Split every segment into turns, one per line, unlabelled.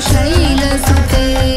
शैलसुते।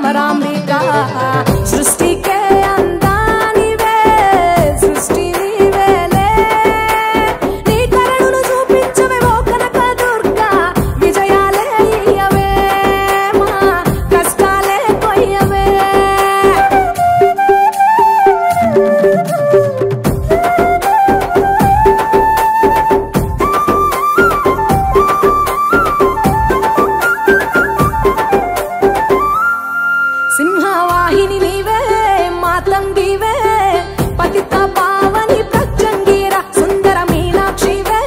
భ్రమరాంబిక సృష్టికే అందానివే సృష్టి నీవేలే నీ కరుణను చూపించవే ఓ కనక దుర్గా విజయాలే ఇయ్యవే మా కష్టాలే కొయ్యవే సింహవాహిని నీవే మాతంగివే పతిత పావని ప్రత్యంగిర సుందర మీనాక్షివే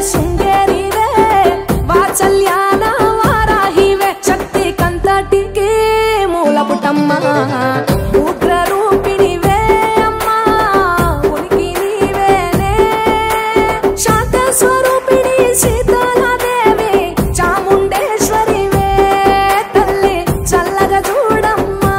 శృంగేరివే వాత్సల్యాల వారాహివే శక్తి కంతటికి మూలపుటమ్మ ఉగ్ర రూపిణివే అమ్మా ఉనికి నీవేనే శాంత స్వరూపిణి సీతాదేవి చాముండేశ్వరివే తల్లి చల్లగా చూడమ్మా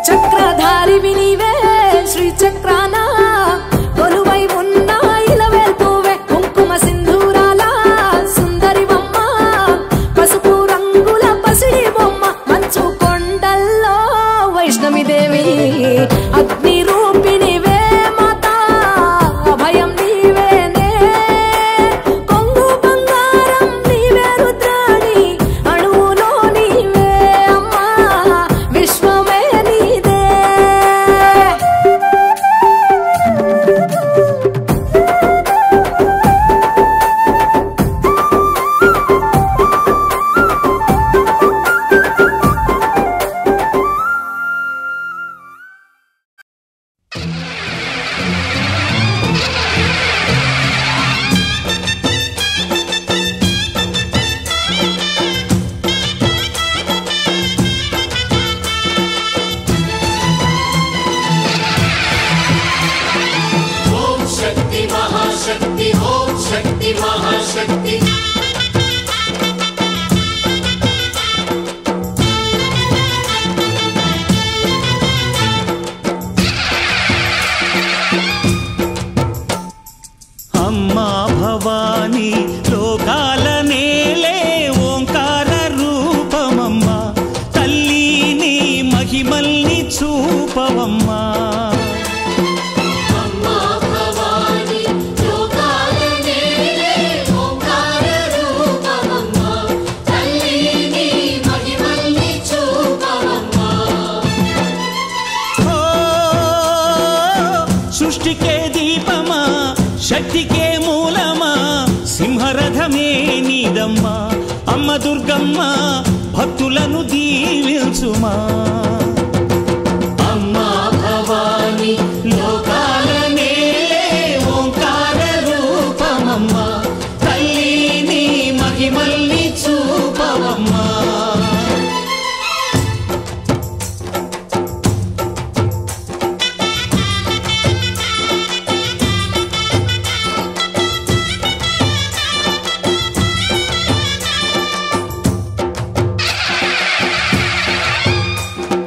చక్రధారివి నీవే శ్రీచక్రాన కొలువై ఉన్న ఇలవేల్పువే కుంకుమ సింధూరాల సుందరివమ్మ పసుపు రంగుల పసిడి బొమ్మ మంచు కొండల్లో వైష్ణవిదేవి అగ్ని రూపిణివే మాతా అభయం నీవేనే కొంగు బంగారం నీవే రుద్రాణి అణువులో నీవే అమ్మా విశ్వమే నీదే
ఓం శక్తి మహాశక్తి ఓం శక్తి మహాశక్తి
అమ్మా భవానీ లోకాల నేలే ఓంకార రూపమమ్మా తల్లి నీ మహిమల్ని చూపవమ్మా
అమ్మా భవాని లోకాల నేలే ఓంకార రూపమమ్మా తల్లి నీ మహిమల్ని చూపవమ్మా
ఓ సృష్టికే దీపమా శక్తికే మూలమా సింహరథమే నీదమ్మా అమ్మ దుర్గమ్మ భక్తులను దీవించుమా అమ్మా భవానీ లోకాల నేలే ఓంకార రూపమమ్మా తల్లి నీ మహిమల్ని చూపవమ్మా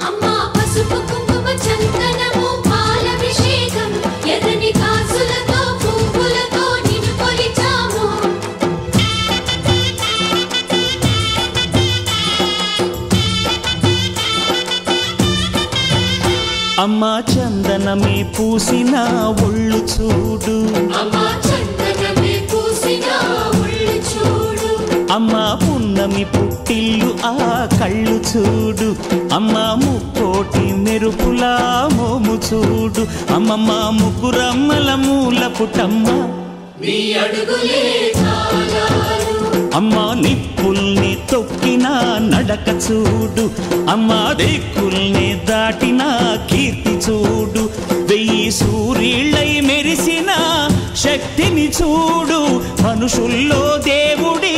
అమ్మా పసుపు కుంకుమ చందనము పాలభిషేకం ఎర్రని కాసులతో పువ్వులతో నిన్ను కొలిచాము
అమ్మా చందనమే పూసిన ఒళ్ళు చూడు
అమ్మా చందనమే పూసిన ఒళ్ళు చూడు
అమ్మా పున్నమి పుట్టిల్లు ఆ కళ్ళు చూడు అమ్మా ముక్కోటి మెరుపులా మోము చూడు అమ్మమ్మ ముగ్గురమ్మల మూల పుట్టమ్మ
నీ అడుగులే చాలారు
అమ్మా నిప్పుల్ని తొక్కిన నడక చూడు అమ్మా దిక్కుల్ని దాటిన కీర్తి చూడు వెయ్యి సూర్యుళ్ళై మెరిసిన శక్తిని చూడు మనుషుల్లో దేవుడి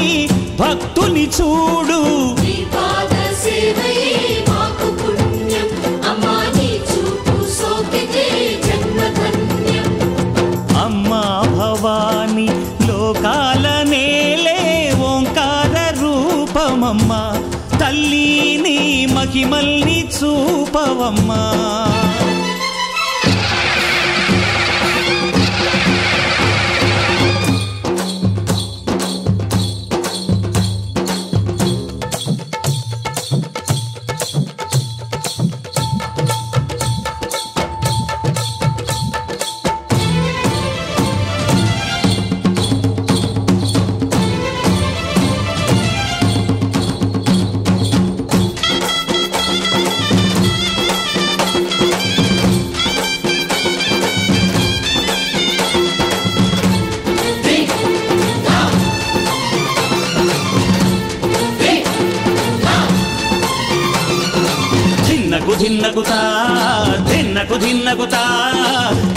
భక్తుని చూడు
నీ పాద సేవయే మాకు పుణ్యం అమ్మా నీ చూపు సోకితే జన్మధన్యం
అమ్మా భవాని లోకాల నేలే ఓంకార రూపమమ్మా తల్లి నీ మహిమల్ని చూపవమ్మా దిన్నగుతా దిన్నకు దిన్నగుతా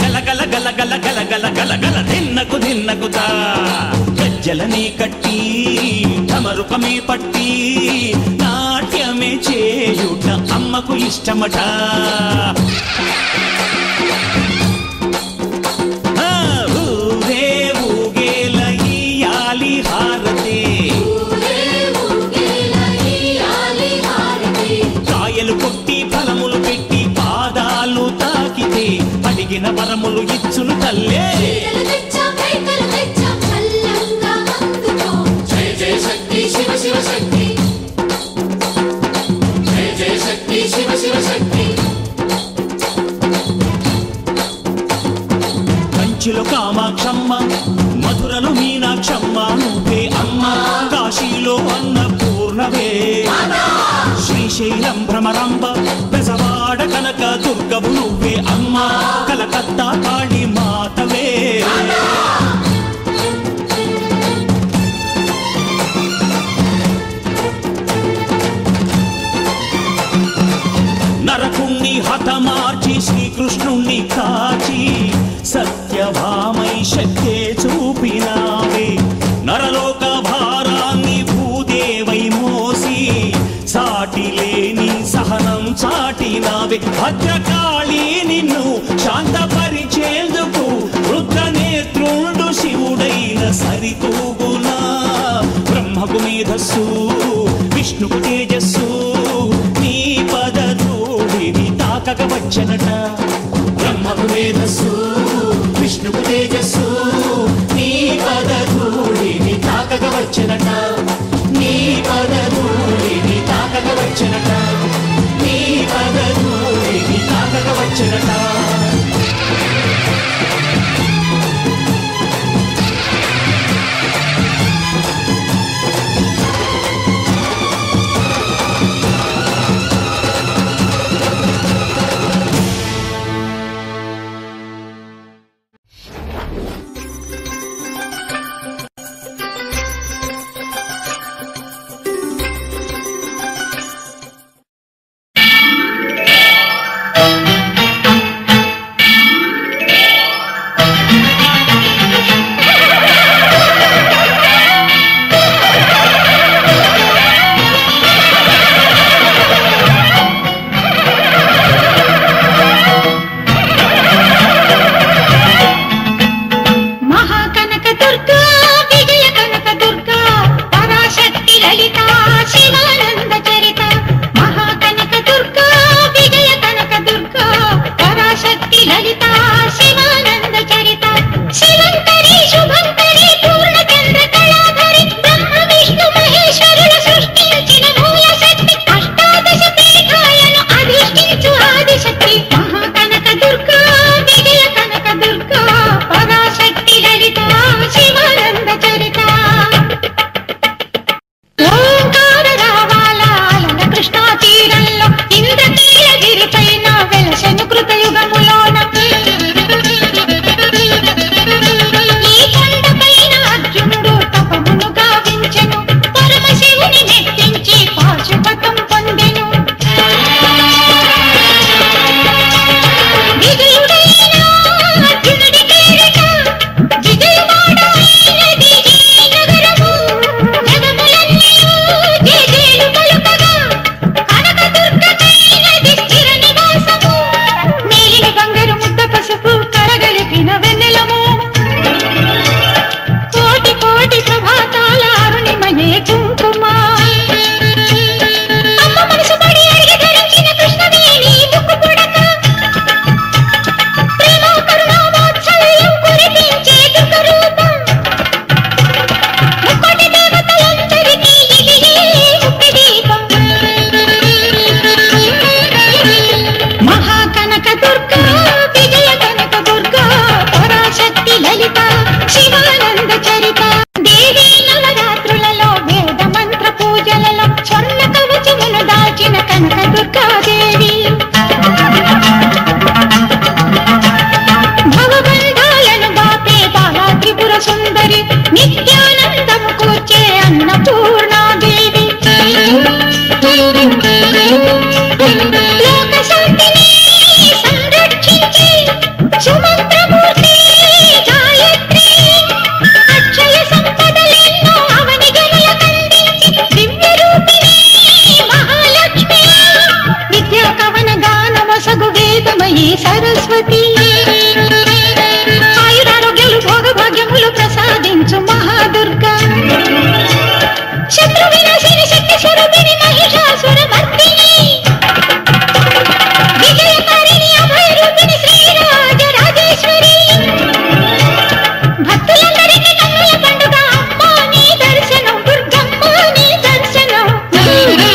గల గల గల గల గల గల గల గల దిన్నకు దిన్నగుతా గజ్జలనే కట్టి తమరుకమే పట్టి నాట్యమే చేయుట అమ్మకు ఇష్టమట ఊరే ఊగేల ఇయ్యాలి హారతి కాయలు కొట్టి ఫలములు పెట్టి పాదాలు తాకితే అడిగిన వరములు ఇచ్చును తల్లే కంచిలో కామాక్షమ్మ మధురలో మీనాక్షమ్మ నువ్వే అమ్మ కాశీలో అన్నపూర్ణవే శ్రీశైలం భ్రమరాంబ బెజవాడ కనక దుర్గవు నువ్వే అమ్మ కలకత్తా కాళీ మాతవే నరకుణ్ణి హతమార్చి శ్రీకృష్ణుణ్ణి కాచి సత్యభామై శక్తే చూపినావే నరలోక భారాన్ని భూదేవై మోసి సాటి లేని సహనం చాటినావే భద్రకాళి నిన్ను శాంతపరిచేందుకు రుద్రనేత్రుండు శివుడైన సరితూగునా బ్రహ్మకు మేధస్సు విష్ణుకు తేజస్సు నీ పదధూళిని తాకక వచ్చనట బ్రహ్మకు మేధస్సు విష్ణుకు తేజస్సు నీ పదధూళిని తాకక వచ్చనట నీ పదధూళిని తాకక వచ్చనట నీ పదధూళిని తాకక వచ్చనట
లోక శాంతి సరస్వతి ఆయురారోగ్యాలు భోగభాగ్యములు ప్రసాదించు మహాదుర్గా శత్రు వినాశిని శక్తి స్వరూపిణి మహిషాసుర మర్దిని విజయకారిణి అభయరూపిణి శ్రీరాజరాజేశ్వరి భక్తులందరికీ కన్నుల పండుగ అమ్మ నీ దర్శనం దుర్గమ్మ నీ దర్శనం దుర్గా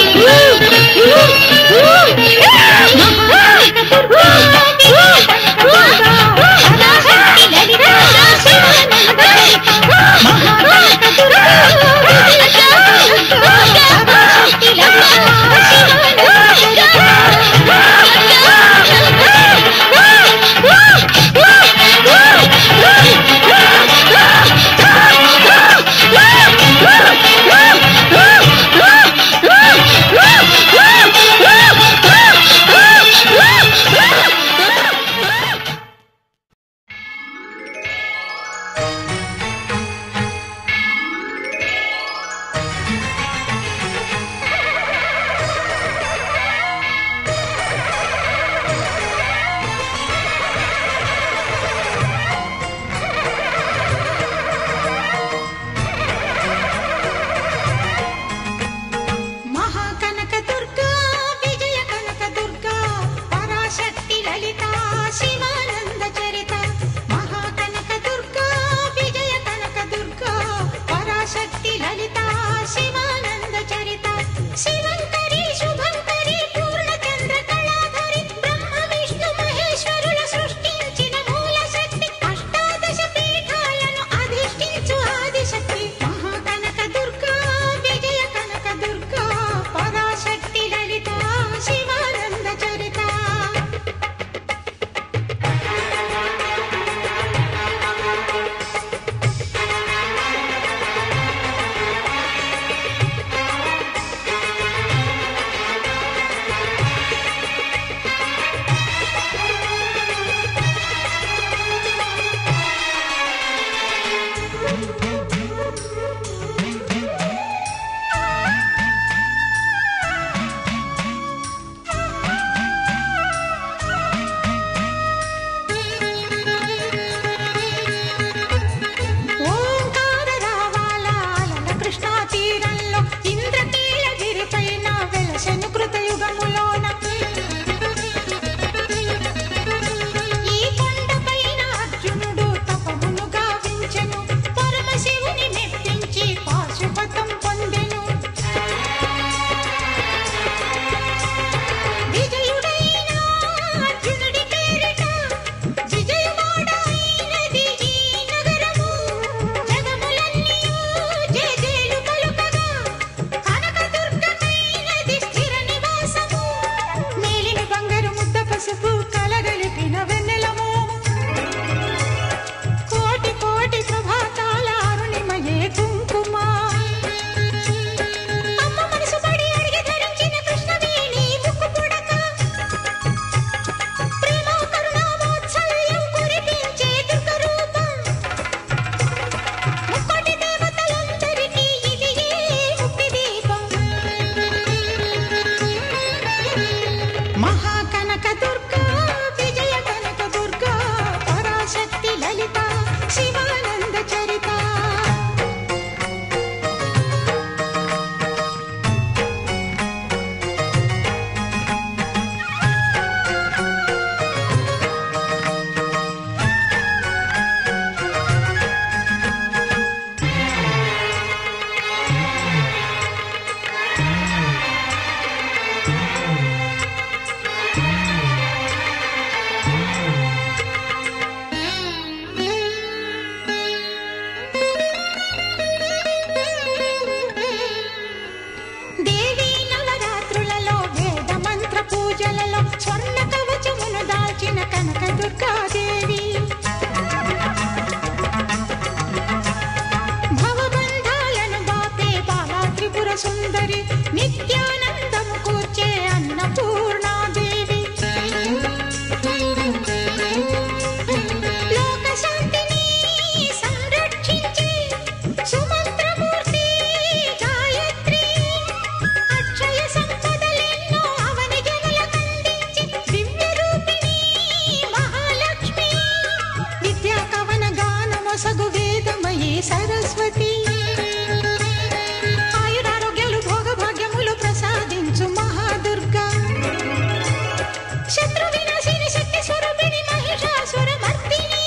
సరస్వతి ఆయురారోగ్యాలు భోగభాగ్యములు ప్రసాదించు మహాదుర్గా శత్రు వినాశిని శక్తి స్వరూపిణి మహిషాసుర మర్దిని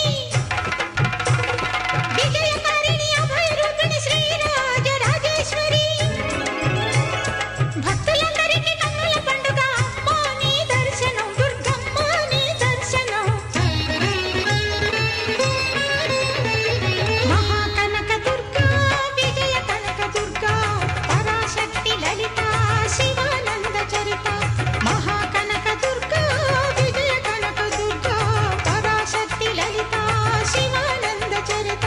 విజయకారిణి అభయరూపిణి శ్రీరాజరాజేశ్వరి భక్తులందరికీ కన్నుల పండుగ అమ్మా నీ దర్శనం దుర్గమ్మ నీ దర్శనం మహాకనక దుర్గా విజయ కనక దుర్గా పరాశక్తి లలిత శివానంద చరిత మహాకనక దుర్గా విజయ కనక దుర్గా పరాశక్తి లలిత శివానంద చరిత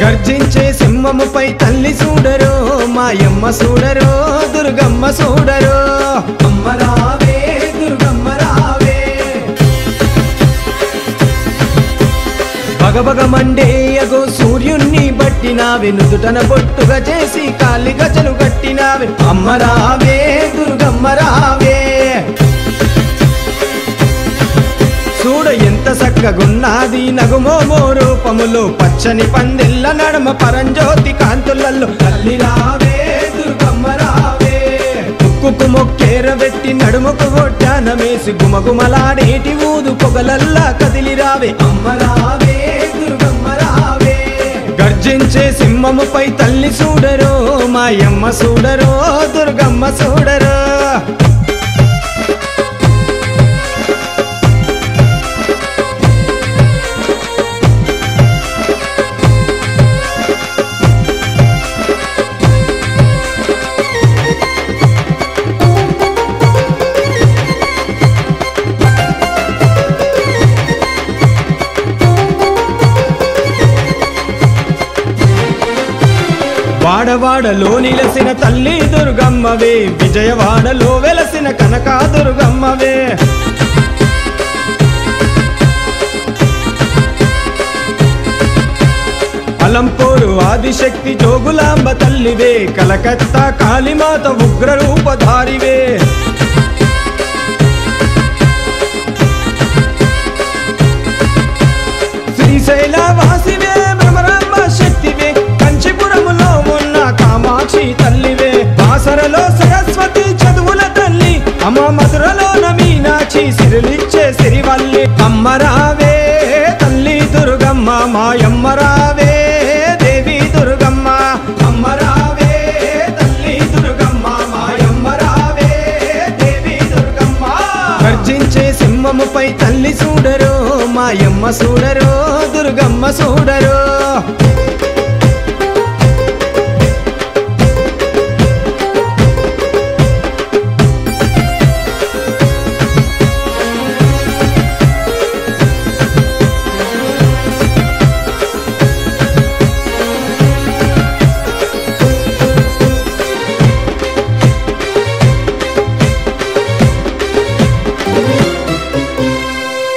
గర్జించే సింహముపై తల్లి చూడరో మాయమ్మ చూడరో దుర్గమ్మ చూడరో అమ్మ రావే దుర్గమ్మ రావే భగభగ మండేయగో సూర్యుణ్ణి బట్టినావే నుదుటన బొట్టుగా చేసి కాలి గజలు కట్టినావే అమ్మ రావే దుర్గమ్మ రావే చూడ ఎంత చక్కగున్నది నగుమోమో రూపములో పచ్చని పందిళ్ళ నడమ పరంజ్యోతి కాంతులలో తల్లి రావే దుర్గమ్మ రావే ముక్కుకు మొక్కేర వెట్టి నడుముకు ఒడ్డానమేసి గుమగుమలాడేటి ఊదు పొగలల్లా కదిలి రావే అమ్మ రావే దుర్గమ్మ రావే గర్జించే సింహముపై తల్లి చూడరో మాయమ్మ చూడరో దుర్గమ్మ చూడరో వాడవాడలో నిలసిన తల్లి దుర్గమ్మవే విజయవాడలో వెలసిన కనకా దుర్గమ్మవే అలంపూరు ఆదిశక్తి జోగులాంబ తల్లివే కలకత్తా కాళీమాత ఉగ్ర రూపధారివే శ్రీశైల వాసివే భ్రమరాంబ శక్తివే కంచిపురములో ఉన్న కామాక్షి తల్లివే బాసరలో సరస్వతి చదువుల తల్లి అమ్మ మధురలోన మీనాక్షి సిరులిచ్చే సిరివల్లి అమ్మ రావే తల్లి దుర్గమ్మ మాయమ్మ రావే దేవి దుర్గమ్మ అమ్మ రావే తల్లి దుర్గమ్మ మాయమ్మ రావే దేవి దుర్గమ్మ గర్జించే సింహముపై తల్లి చూడరో మాయమ్మ చూడరో దుర్గమ్మ చూడరో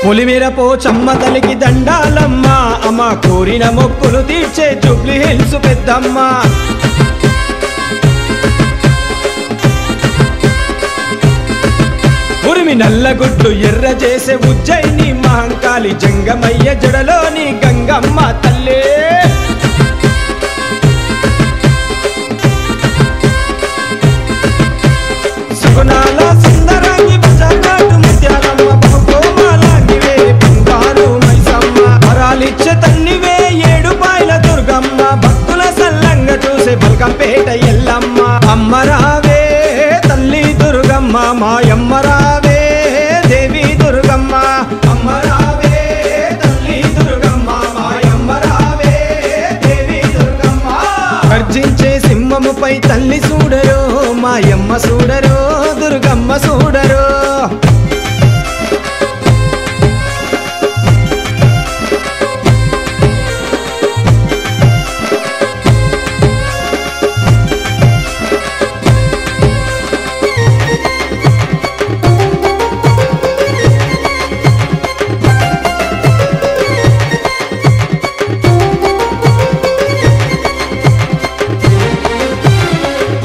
పులిమిర పోచమ్మ తల్లికి దండాలమ్మ అమ్మ కోరిన మొక్కులు తీర్చే జూబ్లీ హిల్స్ పెద్దమ్మ ఉరిమి నల్లగుడ్లు ఎర్ర చేసే ఉజ్జయిని మహంకాళి జంగమయ్య జడలోని గంగమ్మ తల్లే సింహముపై తల్లి చూడరో మాయమ్మ చూడరో దుర్గమ్మ చూడరో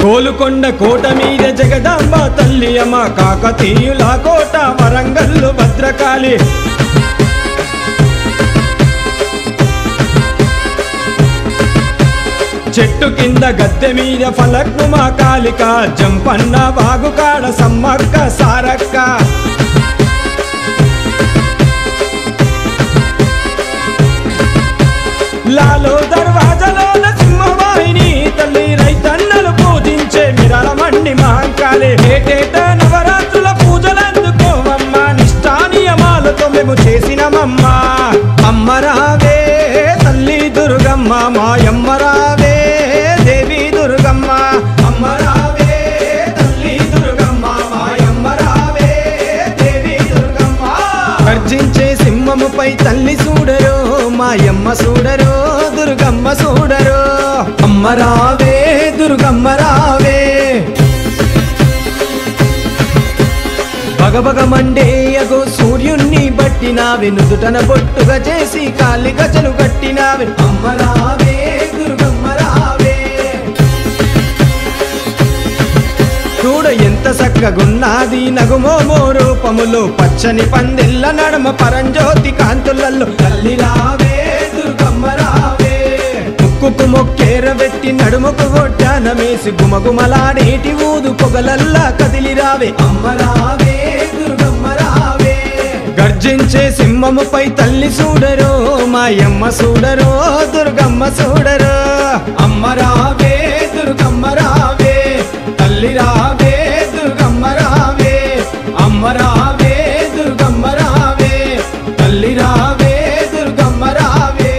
కోలుకొండ కోట మీద జగదాంబ తల్లి అమ్మ కాకతీయుల కోట వరంగల్లు భద్రకాళి చెట్టు కింద గద్దె మీద ఫలక్ను మా కాళిక జంపన్న వాగుకాడ సమ్మక్క సారక్క లాలో దర్వాజలోన సింహవాహిని తల్లి రైతన్నలు పూజించే మిరళమండి మహంకాళి ఏటేట నవరాత్రుల పూజలందుకోమమ్మ నిష్టా నియమాలతో మేము చేసినమమ్మ అమ్మ రావే తల్లి దుర్గమ్మ మాయమ్మ రావే దేవి దుర్గమ్మ అమ్మ రావే తల్లి దుర్గమ్మ మాయమ్మ రావే దేవి దుర్గమ్మ గర్జించే సింహముపై తల్లి చూడరో మాయమ్మ చూడరో దుర్గమ్మ చూడరో అమ్మ రావే దుర్గమ్మ రావే భగభగ మండేయగో సూర్యుణ్ణి బట్టినావే నుదుటన బొట్టుగా చేసి కాలి గజలు కట్టినావే అమ్మ రావే దుర్గమ్మ రావే చూడ ఎంత చక్కగున్నది నగుమోమో రూపములో పచ్చని పందిళ్ళ నడమ పరంజ్యోతి కాంతులలో తల్లి రావే దుర్గమ్మ రావే ముక్కుకు మొక్కేర వెట్టి నడుముకు ఒడ్డానమేసి గుమగుమలాడేటి ఊదు పొగలల్లా కదిలి రావే అమ్మ రావే దుర్గమ్మ రావే గర్జించే సింహముపై తల్లి చూడరో మాయమ్మ చూడరో దుర్గమ్మ చూడరో అమ్మ రావే దుర్గమ్మ రావే తల్లి రావే దుర్గమ్మ రావే అమ్మ రావే దుర్గమ్మ రావే తల్లి రావే దుర్గమ్మ రావే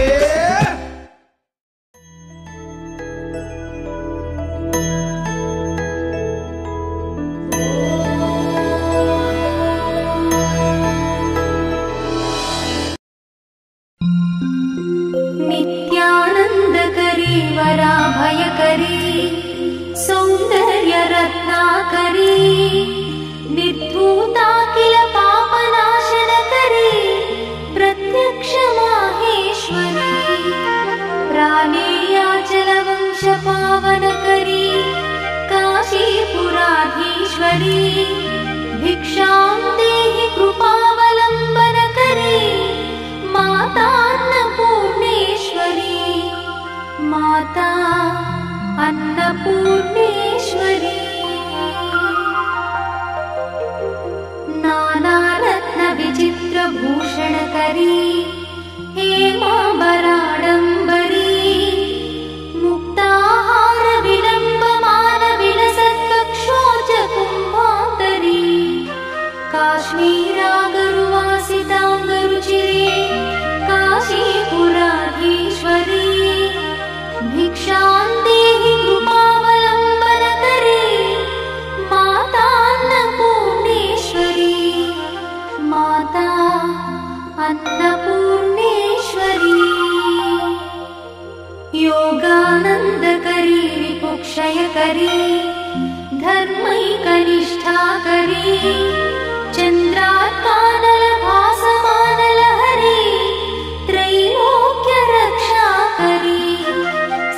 नित्यानंदकरी वराभयकरी सौंदर्य रत्नाकरी निर्धूताखिल पापनाशनकरी प्रत्यक्ष माहेश्वरी प्राणेयाचल वंश पावनकरी काशीपुराधीश्वरी भिक्षां देहि कृपावलंबनकरी माता अन्नपूर्णेश्वरी माता अन्नपूर्णेश्वरी नानारत्न विचित्र भूषणकरी हेमांबराडंबरी मुक्ताहार विलंबमान विलसत्कक्षोज कुंभांतरी काश्मीरागरुवासितांगरुचिरे काशीपुराधीश्वरी भिक्षां देहि कृपावलंबनकरी माता अन्नपूर्णेश्वरी माता अन्नपूर्णेश्वरी योगानंदकरी रिपुक्षयकरी धर्मैकनिष्ठाकरी चंद्रात्कानल भासमानलहरी त्रैलोक्य रक्षाकरी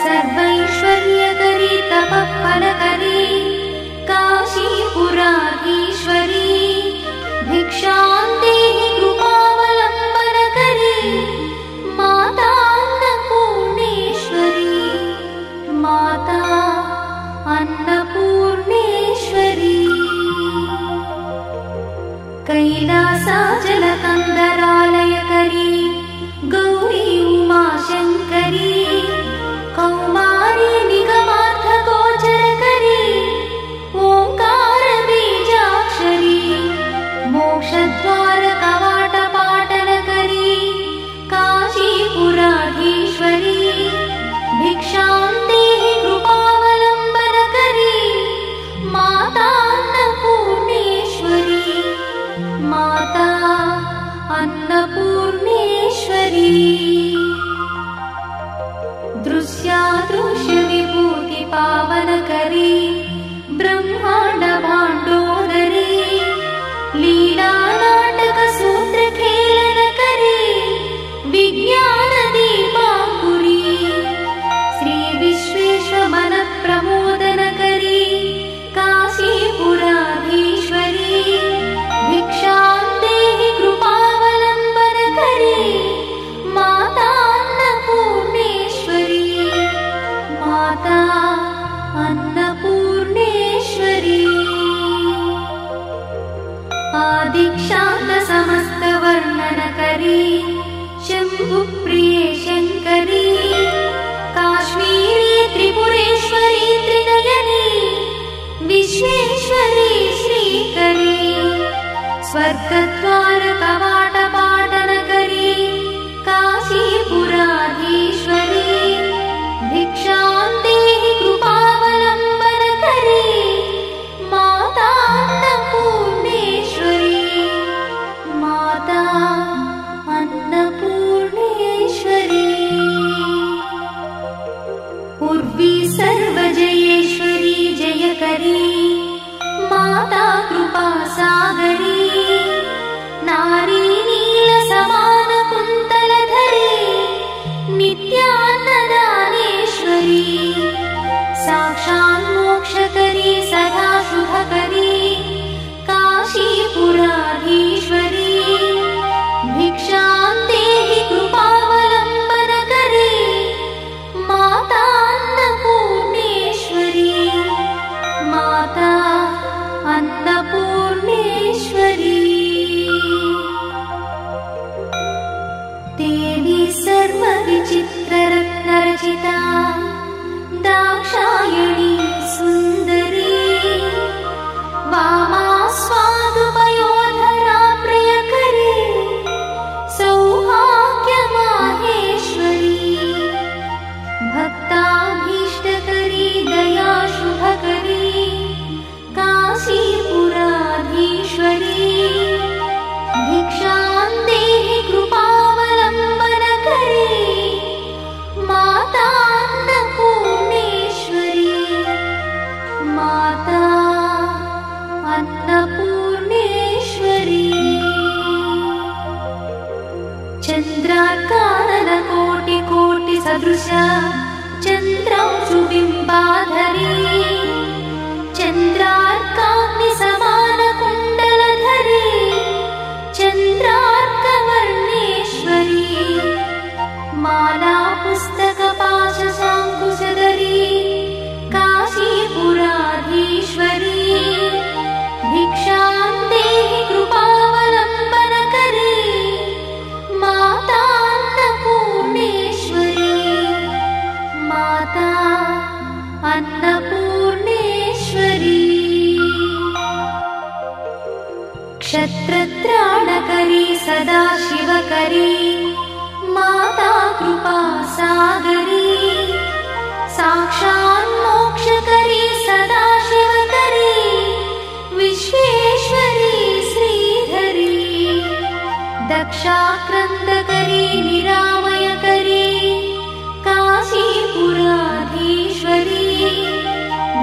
सर्वैश्वर्यकरी तपःफलकरी काशीपुराधीश्वरी भिक्षां देहि कृपावलंबनकरी माता अन्नपूर्णेश्वरी माता अन्नपूर्णेश्वरी करी ब्रह्मांड भांडोदरी लीला नाटक सूत्र खेलन करी विज्ञान दीपांकुरी श्री विश्वेश्वर मन प्रमोदन करी काशीपुराधीश्वरी भिक्षां देहि कृपावलंबन करी माता अन्नपूर्णेश्वरी माता अन्नपूर्णेश्वरी आदिक्षांत समस्त वर्णन करी शंभुप्रिये शंकरी काश्मीरी त्रिपुरेश्वरी त्रिनयनी विश्वेश्वरी श्रीकरी स्वर्गद्वार कवाट पाटन करी काशीपुराधीश्वरी भिक्षां देहि कृपावलंबन करी माता अन्नपूर्णेश्वरी माता अन्नपूर्णेश्वरी उर्वी सर्वजयेश्वरी जयकरी माता कृपा सागरी नारी नील समान कुंतलधरी नित्यान्नदानेश्वरी साक्षात् मोक्षकरी सदा शुभकरी काशीपुराधीश्वरी भिक्षां देहि कृपावलंबन करी माता अन्नपूर्णेश्वरी माता अन्नपूर्णेश्वरी देवी सर्वविचित्ररत्नरचिता दाक्षायणी सुन्दरी वामा स्वादुपयोधरा प्रियकरी सौभाग्यमाहेश्वरी भक्ताभीष्टकरी दया शुभकरी काशीपुराधीश्वरी भिक्षां देहि कृपावलंबन करी माता अन्नपूर्णेश्वरी माता अन्नपूर्णेश्वरी चंद्राकानन कोटि कोटि सदृश चंद्रांशुबिंबाधरी चंद्रार्काग्नि समान कुंडलधरी चंद्रार्कवर्णेश्वरी माला पुस्तक पाश शांकुशधरी काशीपुराधीश्वरी भिक्षां देहि कृपावलंबन करी माता अन्नपूर्णेश्वरी माता अन्नपूर्णेश्वरी क्षत्रत्राणकरी सदा शिवकरी माता कृपा सागरी साक्षात् मोक्षकरी सदा शिवकरी विश्वेश्वरी श्रीधरी दक्षाक्रंदकरी निरामयकरी काशीपुराधीश्वरी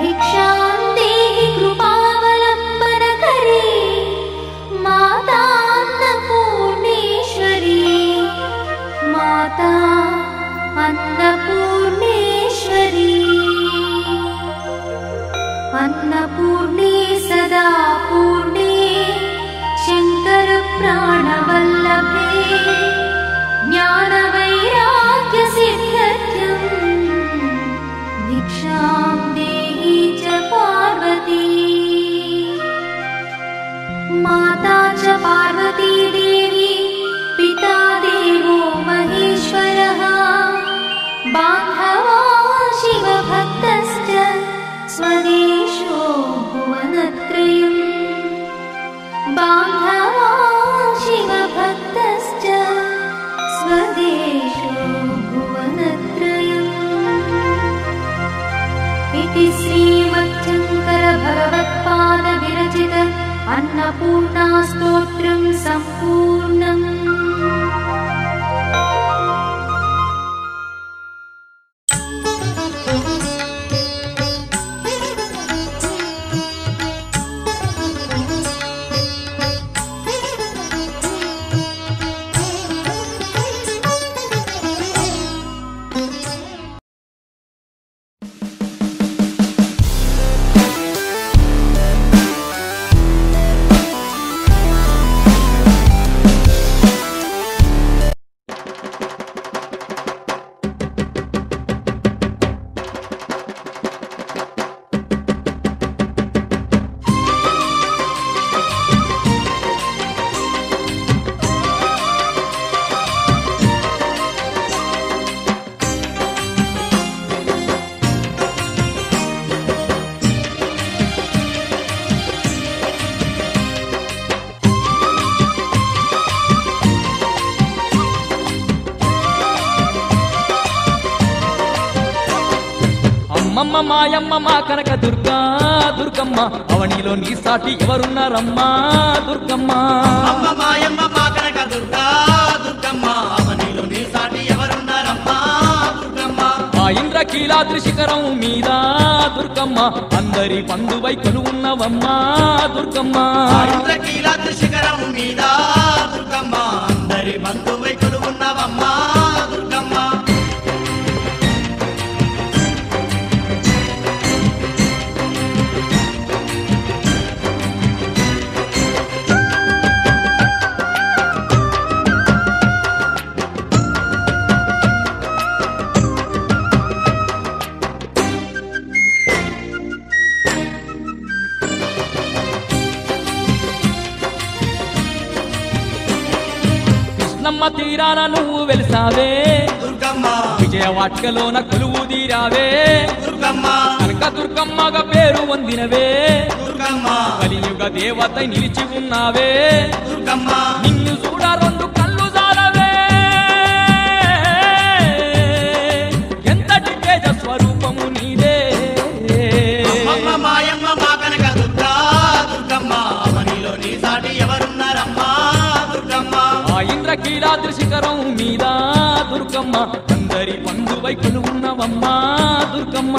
भिक्षां देहि कृपावलंबन करी माता अन्नपूर्णेश्वरी माता अन्नपूर्णेश्वरी अन्नपूर्णे सदा पूर्णे शंकर प्राणवल्लभे ज्ञानवैराग्य सिद्ध्यर्थं भिक्षां देहि च पार्वती माता च पार्वती देवी पिता देवो महेश्वरः बान्धवा शिवभक्तश्च स्वदेशो भुवनत्रयम् बान्धवा शिवभक्तश्च स्वदेशो भुवनत्रयम् इति श्रीमच्छङ्कर भगवत्पाद विरचित अन्नपूर्णा स्तोत्रं सम्पूर्णम्।
అమ్మమ్మ మాయమ్మ మా కనక దుర్గా దుర్గమ్మ అవనిలో నీ సాటి ఎవరున్నారమ్మా దుర్గమ్మ.
అమ్మ మాయమ్మ మా కనక దుర్గా దుర్గమ్మ అవనిలో నీ సాటి ఎవరున్నారమ్మా దుర్గమ్మ.
ఆ ఇంద్రకీలాద్రి శిఖరం మీద దుర్గమ్మ అందరి పండువై కొలువున్నవమ్మా దుర్గమ్మ.
ఆ ఇంద్రకీలాద్రి శిఖరం మీద దుర్గమ్మ అందరి బంధువై కొలువున్నవమ్మా దుర్గమ్మ.
కృష్ణమ్మ తీరాన నువ్వు వెలిసావే
దుర్గమ్మ.
విజయవాటికలోన కొలువు తీరావే
దుర్గమ్మ.
కనక దుర్గమ్మగా పేరు పొందినవే
దుర్గమ్మ.
కలియుగ దేవత నిలిచి ఉన్నావే
దుర్గమ్మ.
నిన్ను చూడ రెండు కళ్ళు జాలవే ఎంతటి తేజ స్వరూపము నీదే.
అమ్మ మాయమ్మ మా కనక దుర్గా దుర్గమ్మ అవనిలో నీ సాటి ఎవరున్నారమ్మా దుర్గమ్మ.
ఆ ఇంద్రకీలాద్రి శిఖరం మీద దుర్గమ్మ అందరి పండువై కొలువున్నవమ్మా దుర్గమ్మ.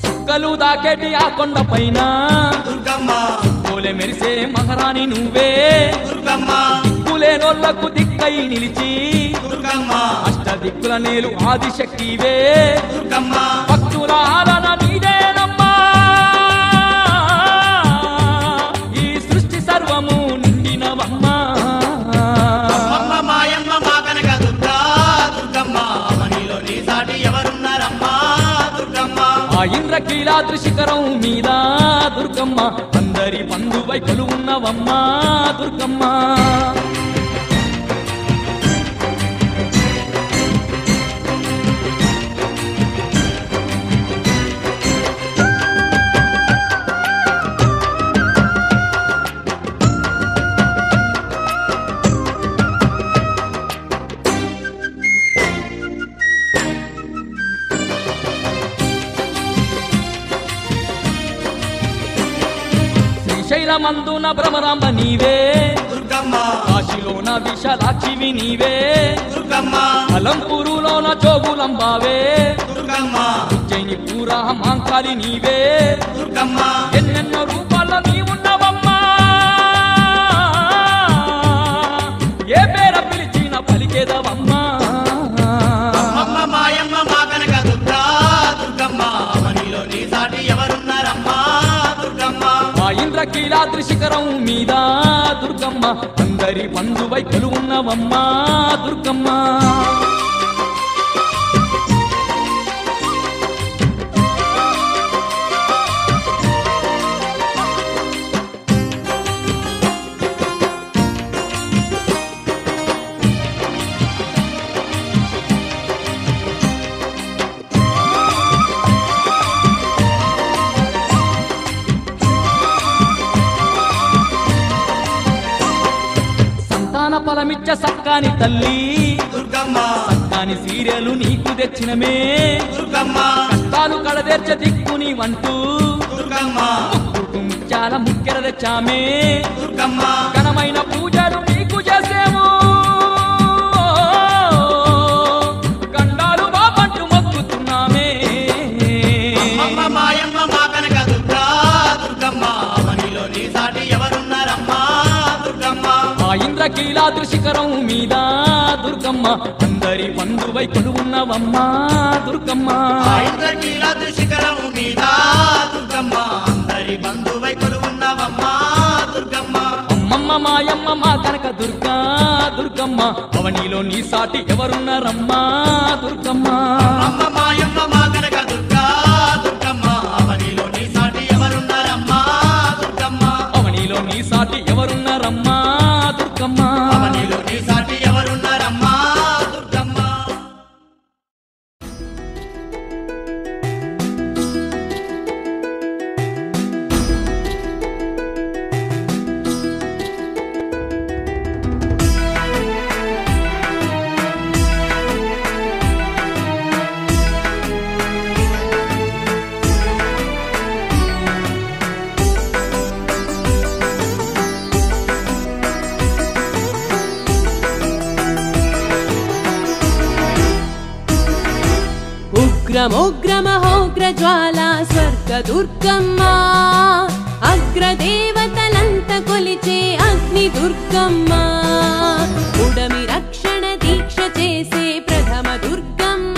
చుక్కలు దాకేటి ఆ కొండ పైన
దుర్గమ్మ.
పోలే మెరిసే మహారాణి నువ్వే
దుర్గమ్మ.
దిక్కులేనోళ్లకు దిక్కై నిలిచి
దుర్గమ్మ.
అష్ట దిక్కుల నేలు ఆదిశక్తివే
దుర్గమ్మ.
భక్తుల ఆలన నీదేనమ్మా ఈ సృష్టి సర్వము నిండినవమ్మా.
అమ్మ మాయమ్మ మా కనక దుర్గా దుర్గమ్మ అవనిలో నీ సాటి ఎవరున్నారమ్మా దుర్గమ్మ.
ఆ ఇంద్రకీలాద్రి శిఖరం మీద దుర్గమ్మ అందరి పండువై కొలువున్నవమ్మా దుర్గమ్మ. శ్రీశైలమందున భ్రమరాంబ నీవే
దుర్గమ్మ.
కాశీలోన విశాలాక్షివి నీవే
దుర్గమ్మ.
అలంపూరులోన జోగులంబావే
దుర్గమ్మ.
ఉజ్జయిని పూరా మాంకాలి నీవే
దుర్గమ్మ.
ఎన్నెన్నో రూపాల్లో నీవున్నవమ్మా ఏ పేర పిలిచిన పలికేదవమ్మా.
అమ్మ మాయమ్మ మా కనక దుర్గా దుర్గమ్మ అవనిలో నీ సాటి ఎవరున్నారమ్మా దుర్గమ్మ.
ఆ ఇంద్రకీలాద్రి శిఖరం మీద దుర్గమ్మ అందరి బంధువై కొలువున్నవమ్మా దుర్గమ్మ. సంతాన ఫలమిచ్చ సక్కాని తల్లి
దుర్గమ్మ.
సక్కాని కళ్యాణి సీరియలు నీకు తెచ్చినమే
దుర్గమ్మ
కష్టాలు కడదేర్చ దిక్కు నీవంటూ
దుర్గమ్మ
చాలా ముఖ్యర తెచ్చామే
దుర్గమ్మ
ఘనమైన పూజలు నీకు చేసేము గండాలు బాబంటూ మొక్కుతున్నామే
అమ్మమ్మ మాయమ్మ మా కనక దుర్గా దుర్గమ్మ అవనిలో నీ సాటి ఎవరున్నారమ్మా దుర్గమ్మ
ఆ ఇంద్రకీలాద్రి శిఖరం మీద దుర్గమ్మ అందరి బంధువై కొలువున్నవమ్మా దుర్గమ్మ
ఆ ఇంద్రకీలాద్రి శిఖరం మీద దుర్గమ్మ అందరి బంధువై కొలువున్నవమ్మా దుర్గమ్మ
అమ్మమ్మ మాయమ్మ మా కనక దుర్గా దుర్గమ్మ అవనిలో నీ సాటి ఎవరున్నారమ్మా దుర్గమ్మ
అమ్మ మాయమ్మ మా కనక దుర్గా దుర్గమ్మ అవనిలో నీ సాటి ఎవరున్నారమ్మా దుర్గమ్మ
అవనిలో నీ సాటి ఎవరున్నారమ్మా దుర్గమ్మ
అవనిలో నీ సాటి ఎవరున్నారమ్మా దుర్గమ్మ
ఉగ్రమోగ్రమహోగ్ర జ్వాలా స్వర్గ దుర్గమ్మ అగ్రదేవతలంత కొలిచే అగ్ని దుర్గమ్మ ఉడమి రక్షణ దీక్ష చేసే ప్రథమ దుర్గమ్మ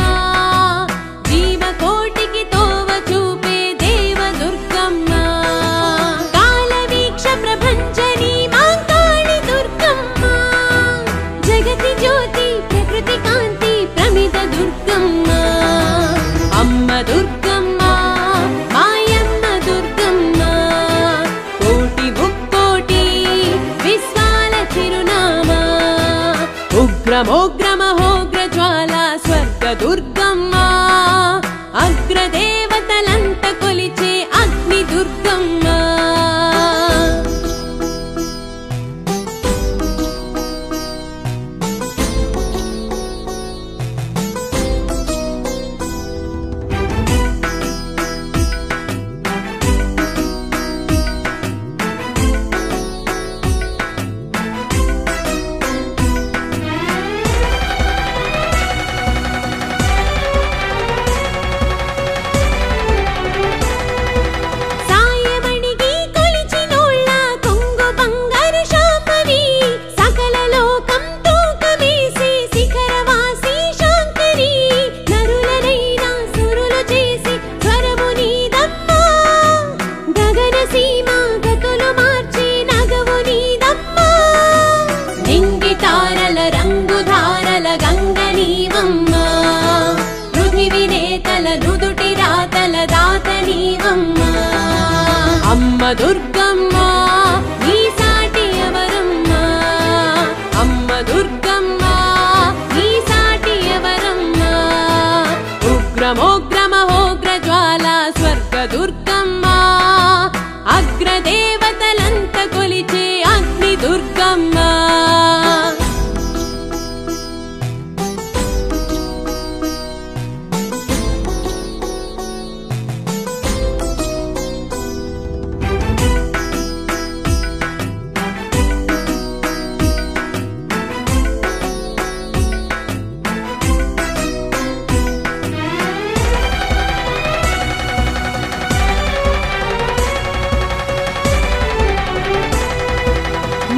జీవకోటికి తోవ చూపే దేవ దుర్గమ్మ కాలవీక్ష ప్రభంజని మాంకాళి దుర్గమ్మ జగతి జ్యోతి ప్రకృతి కాంతి ప్రమిద దుర్గమ్మ అమ్మ దుర్గమ్మ మాయమ్మ దుర్గమ్మ కోటి ముక్కోటి విశ్వాల చిరునామా ఉగ్రమోగ్రమహోగ్ర జ్వాలా స్వర్గ దుర్గమ్మ అగ్రదేవతలంత కొలిచే అగ్ని దుర్గమ్మ సాయమణిగి కొలిచినోళ్ళ కొంగు బంగారు శాంభవి సకల లోకం తూకమేసి శిఖరవాసి శాంకరి నరులనైనా సురులు చేసి స్వరము నీదమ్మ గగన సీమ గతులు మార్చి నగవు నీదమ్మ నింగి తారల రంగు ధారల గంగ నీవమ్మ పృథివి నేతల నుదుటి రాతల దాత నీవమ్మ అమ్మ దుర్గమ్మ నీ సాటి ఎవరమ్మ అమ్మ దుర్గమ్మ నీ సాటి ఎవరమ్మ ఉగ్రమోగ్రమహోగ్ర జ్వాలా స్వర్గ దుర్గమ్మ అగ్రదేవతలంత కొలిచే అగ్ని దుర్గమ్మ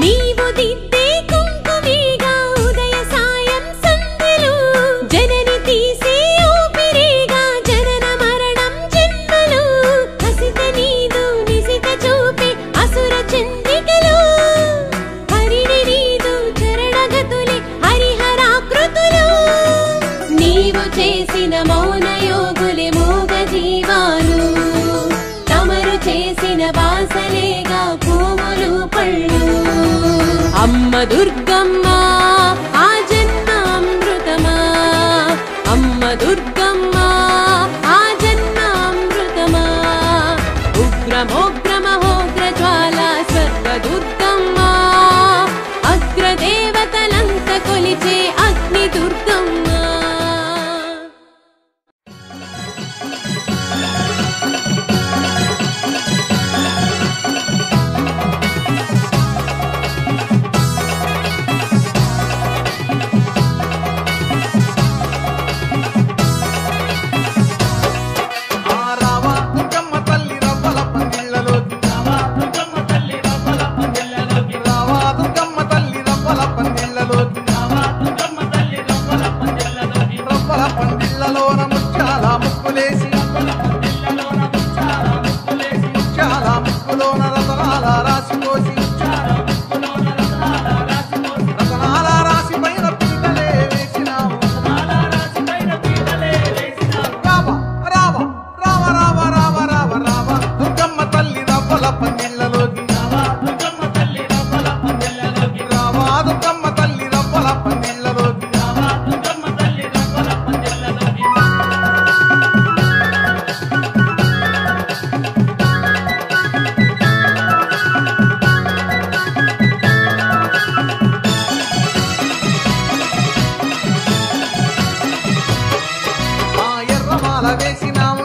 నీవు దిద్దే కుంకుమేగా ఉదయ సాయం సంధ్యలు జనని తీసే ఊపిరేగా జనన మరణం జన్మలు హసిత నీదు నిశిత చూపే అసుర చంద్రికలు హరిణి నీదు చరణగతులే హరిహరాకృతులు నీవు చేసిన మౌన యోగులే మోగ జీవాలు తమరు చేసిన వాసలేగా పూములు పళ్ళు అమ్మ దుర్గమ్మ ఆ జన్మ అమృతమా అమ్మ దుర్గమ్మ ఆ జన్మ అమృతమా ఉగ్రమోగ్రమహోగ్ర జ్వాలా స్వర్గ దుర్గమ్మ అగ్రదేవతలంత కొలిచే అగ్ని దుర్గమ్మ
వేసినాము